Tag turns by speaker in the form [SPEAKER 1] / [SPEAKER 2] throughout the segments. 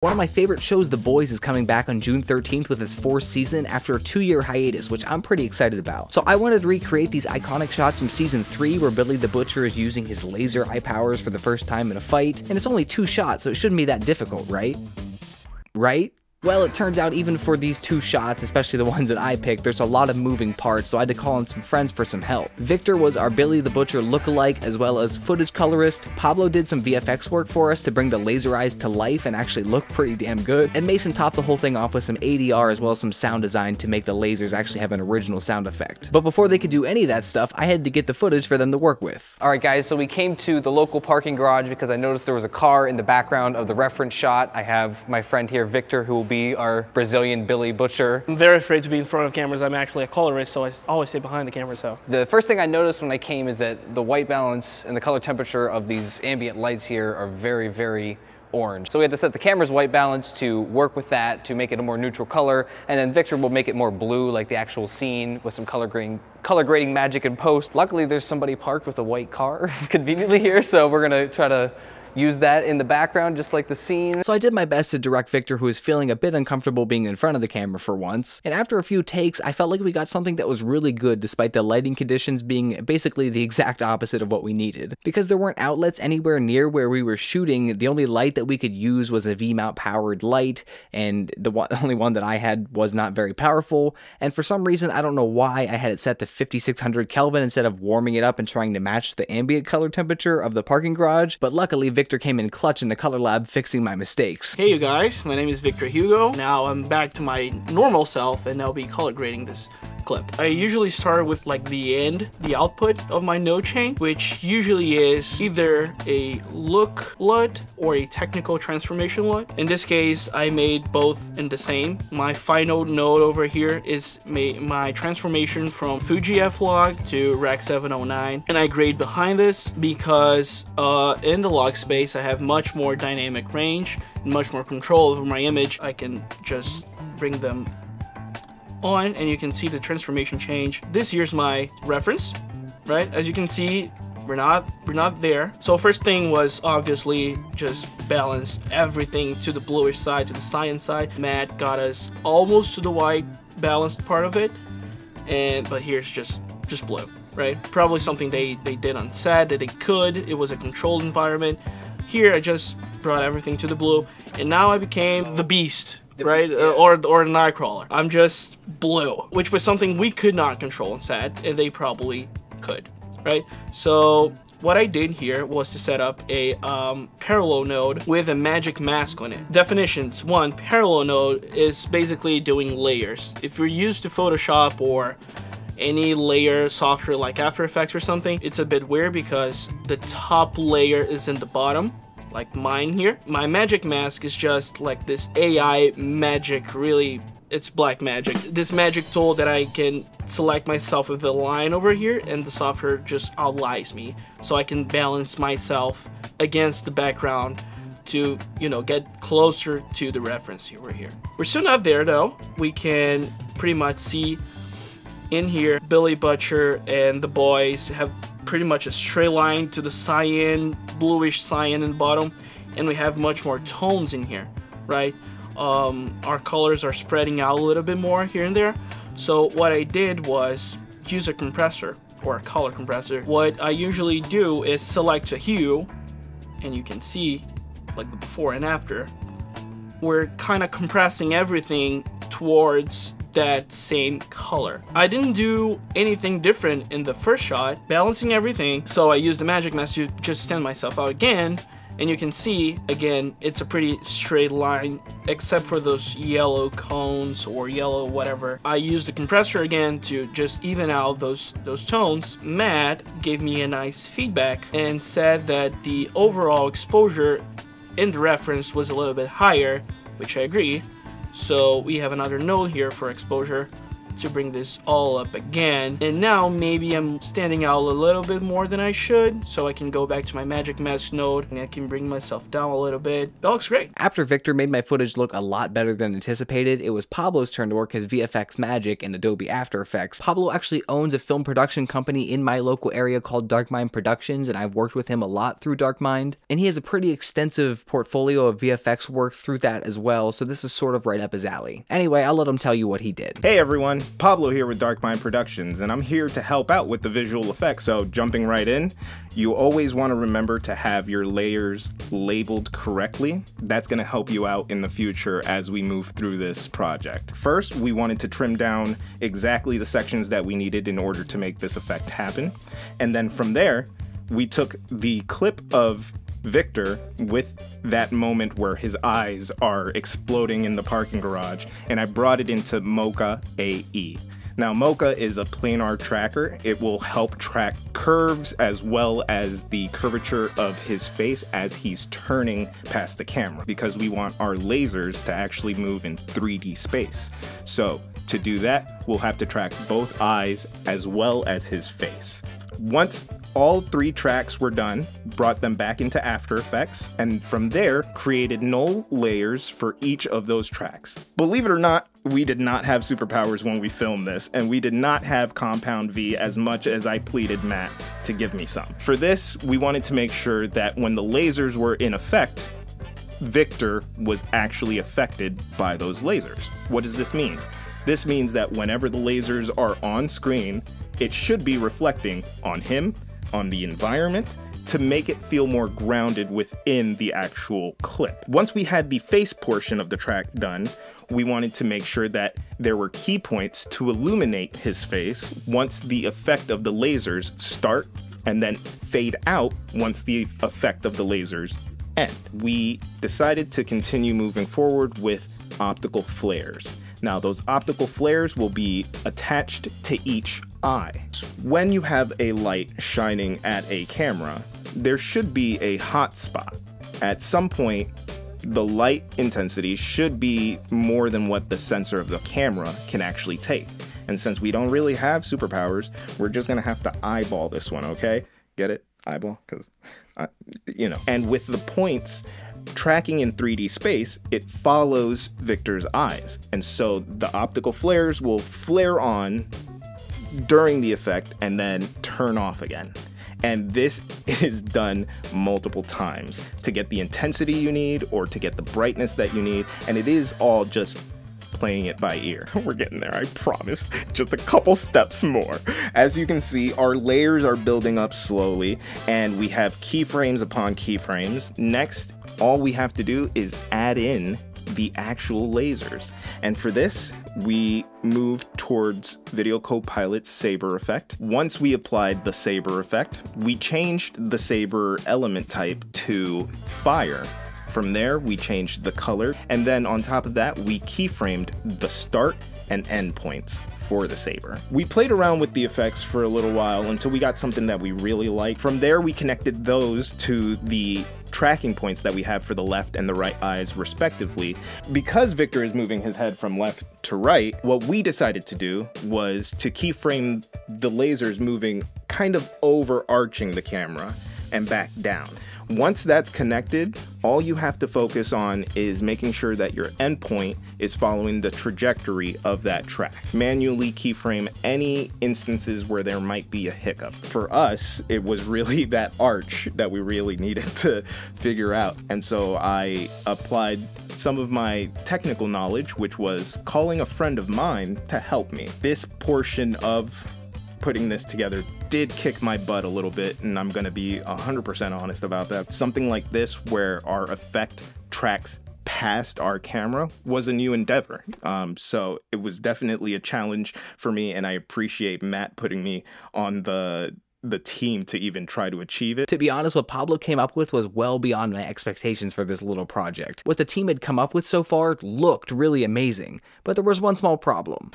[SPEAKER 1] One of my favorite shows, The Boys, is coming back on June 13th with its 4th season after a 2-year hiatus, which I'm pretty excited about. So I wanted to recreate these iconic shots from season 3 where Billy the Butcher is using his laser eye powers for the first time in a fight, and it's only 2 shots, so it shouldn't be that difficult, right? Right? Well, it turns out even for these 2 shots, especially the ones that I picked, there's a lot of moving parts, so I had to call on some friends for some help. Victor was our Billy the Butcher lookalike, as well as footage colorist. Pablo did some VFX work for us to bring the laser eyes to life and actually look pretty damn good. And Mason topped the whole thing off with some ADR as well as some sound design to make the lasers actually have an original sound effect. But before they could do any of that stuff, I had to get the footage for them to work with. Alright guys, so we came to the local parking garage because I noticed there was a car in the background of the reference shot. I have my friend here, Victor, who will be our Brazilian Billy Butcher.
[SPEAKER 2] I'm very afraid to be in front of cameras. I'm actually a colorist, so I always stay behind the camera. So
[SPEAKER 1] the first thing I noticed when I came is that the white balance and the color temperature of these ambient lights here are very, very orange. So we had to set the camera's white balance to work with that, to make it a more neutral color, and then Victor will make it more blue like the actual scene with some color grading magic in post. Luckily there's somebody parked with a white car conveniently here, so we're gonna try to use that in the background just like the scene. So I did my best to direct Victor, who was feeling a bit uncomfortable being in front of the camera for once. And after a few takes, I felt like we got something that was really good despite the lighting conditions being basically the exact opposite of what we needed. Because there weren't outlets anywhere near where we were shooting, the only light that we could use was a V-mount powered light, and the only one that I had was not very powerful. And for some reason, I don't know why, I had it set to 5600 Kelvin instead of warming it up and trying to match the ambient color temperature of the parking garage. But luckily, Victor came in clutch in the color lab, fixing my mistakes.
[SPEAKER 2] Hey you guys, my name is Victor Hugo. Now I'm back to my normal self and I'll be color grading this clip. I usually start with like the output of my node chain, which usually is either a look LUT or a technical transformation LUT. In this case, I made both in the same. My final node over here is my transformation from Fuji F-Log to Rec 709, and I grade behind this because in the log space I have much more dynamic range and much more control over my image. I can just bring them on and you can see the transformation change. This here's my reference, right? As you can see, we're not there. So first thing was obviously just balanced everything to the bluish side, to the cyan side. Matte got us almost to the white balanced part of it, but here's just blue, right? Probably something they did on set that they could. It was a controlled environment. Here I just brought everything to the blue, and now I became the beast, right? Or Nightcrawler. I'm just blue, which was something we could not control on set, and they probably could, right? So what I did here was to set up a parallel node with a magic mask on it. Definitions: 1, parallel node is basically doing layers. If you're used to Photoshop or any layer software like After Effects or something, it's a bit weird because the top layer is in the bottom, like mine here. My magic mask is just like this AI magic, really, it's black magic. This magic tool that I can select myself with the line over here and the software just outlines me, so I can balance myself against the background to, you know, get closer to the reference over here. We're still not there though. We can pretty much see in here, Billy Butcher and the boys have pretty much a straight line to the cyan, bluish cyan in the bottom, and we have much more tones in here, right? Our colors are spreading out a little bit more here and there. So what I did was use a compressor or a color compressor. What I usually do is select a hue, and you can see like the before and after. We're kind of compressing everything towards that same color. I didn't do anything different in the first shot, balancing everything, so I used the magic mask to just stand myself out again, and you can see again it's a pretty straight line except for those yellow cones or yellow whatever. I used the compressor again to just even out those tones. Matt gave me a nice feedback and said that the overall exposure in the reference was a little bit higher, which I agree. So we have another node here for exposure, to bring this all up again. And now maybe I'm standing out a little bit more than I should, so I can go back to my magic mask node and I can bring myself down a little bit. That looks great.
[SPEAKER 1] After Victor made my footage look a lot better than anticipated, it was Pablo's turn to work his VFX magic in Adobe After Effects. Pablo actually owns a film production company in my local area called Darkmind Productions, and I've worked with him a lot through Darkmind, and he has a pretty extensive portfolio of VFX work through that as well, so this is sort of right up his alley. Anyway, I'll let him tell you what he did.
[SPEAKER 3] Hey everyone, Pablo here with Darkmind Productions, and I'm here to help out with the visual effects. So jumping right in, you always want to remember to have your layers labeled correctly. That's going to help you out in the future as we move through this project. First, we wanted to trim down exactly the sections that we needed in order to make this effect happen. And then from there, we took the clip of Victor with that moment where his eyes are exploding in the parking garage, and I brought it into Mocha AE. Now, Mocha is a planar tracker. It will help track curves as well as the curvature of his face as he's turning past the camera, because we want our lasers to actually move in 3D space. So to do that, we'll have to track both eyes as well as his face. Once all 3 tracks were done, brought them back into After Effects, and from there created null layers for each of those tracks. Believe it or not, we did not have superpowers when we filmed this, and we did not have Compound V as much as I pleaded Matt to give me some. For this, we wanted to make sure that when the lasers were in effect, Victor was actually affected by those lasers. What does this mean? This means that whenever the lasers are on screen, it should be reflecting on him, on the environment, to make it feel more grounded within the actual clip. Once we had the face portion of the track done, we wanted to make sure that there were key points to illuminate his face once the effect of the lasers start, and then fade out once the effect of the lasers end. We decided to continue moving forward with optical flares. Now, those optical flares will be attached to each eye. When you have a light shining at a camera, there should be a hot spot. At some point, the light intensity should be more than what the sensor of the camera can actually take. And since we don't really have superpowers, we're just gonna have to eyeball this one, okay? Get it? Eyeball? Because, you know. And with the points tracking in 3D space, it follows Victor's eyes. And so the optical flares will flare on during the effect and then turn off again. And this is done multiple times to get the intensity you need or to get the brightness that you need. And it is all just playing it by ear. We're getting there, I promise. Just a couple steps more. As you can see, our layers are building up slowly, and we have keyframes upon keyframes. Next, all we have to do is add in the actual lasers. And for this, we moved towards Video Copilot's saber effect. Once we applied the saber effect, we changed the saber element type to fire. From there, we changed the color, and then on top of that, we keyframed the start and end points for the saber. We played around with the effects for a little while until we got something that we really liked. From there, we connected those to the tracking points that we have for the left and the right eyes respectively. Because Victor is moving his head from left to right, what we decided to do was to keyframe the lasers moving kind of overarching the camera and back down. Once that's connected, all you have to focus on is making sure that your endpoint is following the trajectory of that track. Manually keyframe any instances where there might be a hiccup. For us, it was really that arch that we really needed to figure out. And so I applied some of my technical knowledge, which was calling a friend of mine to help me. This portion of putting this together did kick my butt a little bit, and I'm gonna be 100% honest about that. Something like this, where our effect tracks past our camera, was a new endeavor. So it was definitely a challenge for me, and I appreciate Matt putting me on the team to even try to achieve it.
[SPEAKER 1] To be honest, what Pablo came up with was well beyond my expectations for this little project. What the team had come up with so far looked really amazing, but there was one small problem.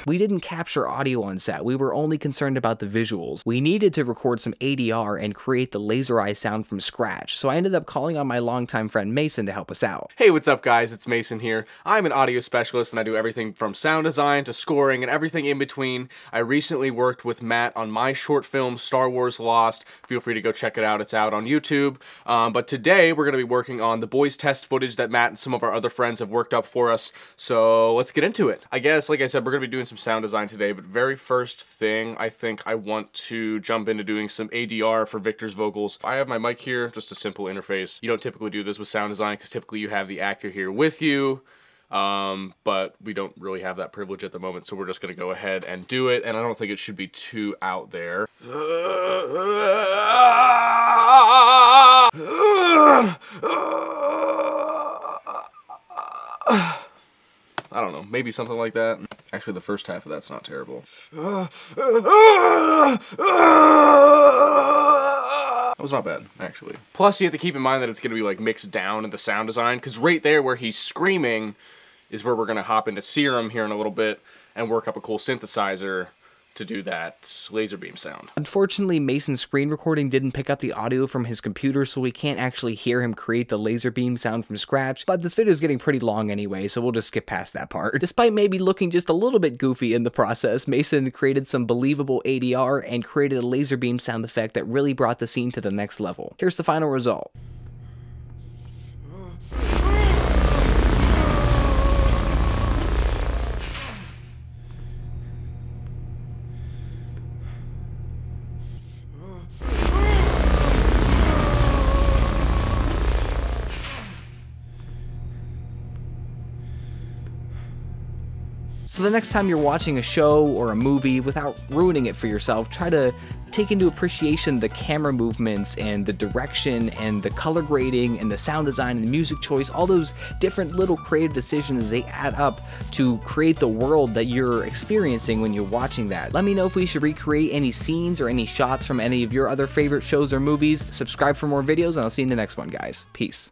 [SPEAKER 1] We didn't capture audio on set. We were only concerned about the visuals. We needed to record some ADR and create the laser eye sound from scratch, so I ended up calling on my longtime friend Mason to help us out.
[SPEAKER 4] Hey, what's up guys? It's Mason here. I'm an audio specialist and I do everything from sound design to scoring and everything in between. I recently worked with Matt on my short film, Star Wars Lost. Feel free to go check it out. It's out on YouTube. But today we're going to be working on the boys test footage that Matt and some of our other friends have worked up for us. So let's get into it. I guess, like I said, we're going to be doing some sound design today, but very first thing, I think I want to jump into doing some ADR for Victor's vocals. I have my mic here, just a simple interface. You don't typically do this with sound design because typically you have the actor here with you. But we don't really have that privilege at the moment, so we're just going to go ahead and do it, and I don't think it should be too out there. I don't know, maybe something like that. Actually, the first half of that's not terrible. That was not bad, actually. Plus, you have to keep in mind that it's going to be like mixed down in the sound design, because right there where he's screaming is where we're going to hop into Serum here in a little bit and work up a cool synthesizer to do that laser beam sound.
[SPEAKER 1] Unfortunately, Mason's screen recording didn't pick up the audio from his computer, so we can't actually hear him create the laser beam sound from scratch, but this video is getting pretty long anyway, so we'll just skip past that part. Despite maybe looking just a little bit goofy in the process, Mason created some believable ADR and created a laser beam sound effect that really brought the scene to the next level. Here's the final result. So the next time you're watching a show or a movie, without ruining it for yourself, try to take into appreciation the camera movements and the direction and the color grading and the sound design and the music choice. All those different little creative decisions, they add up to create the world that you're experiencing when you're watching that. Let me know if we should recreate any scenes or any shots from any of your other favorite shows or movies. Subscribe for more videos, and I'll see you in the next one, guys. Peace.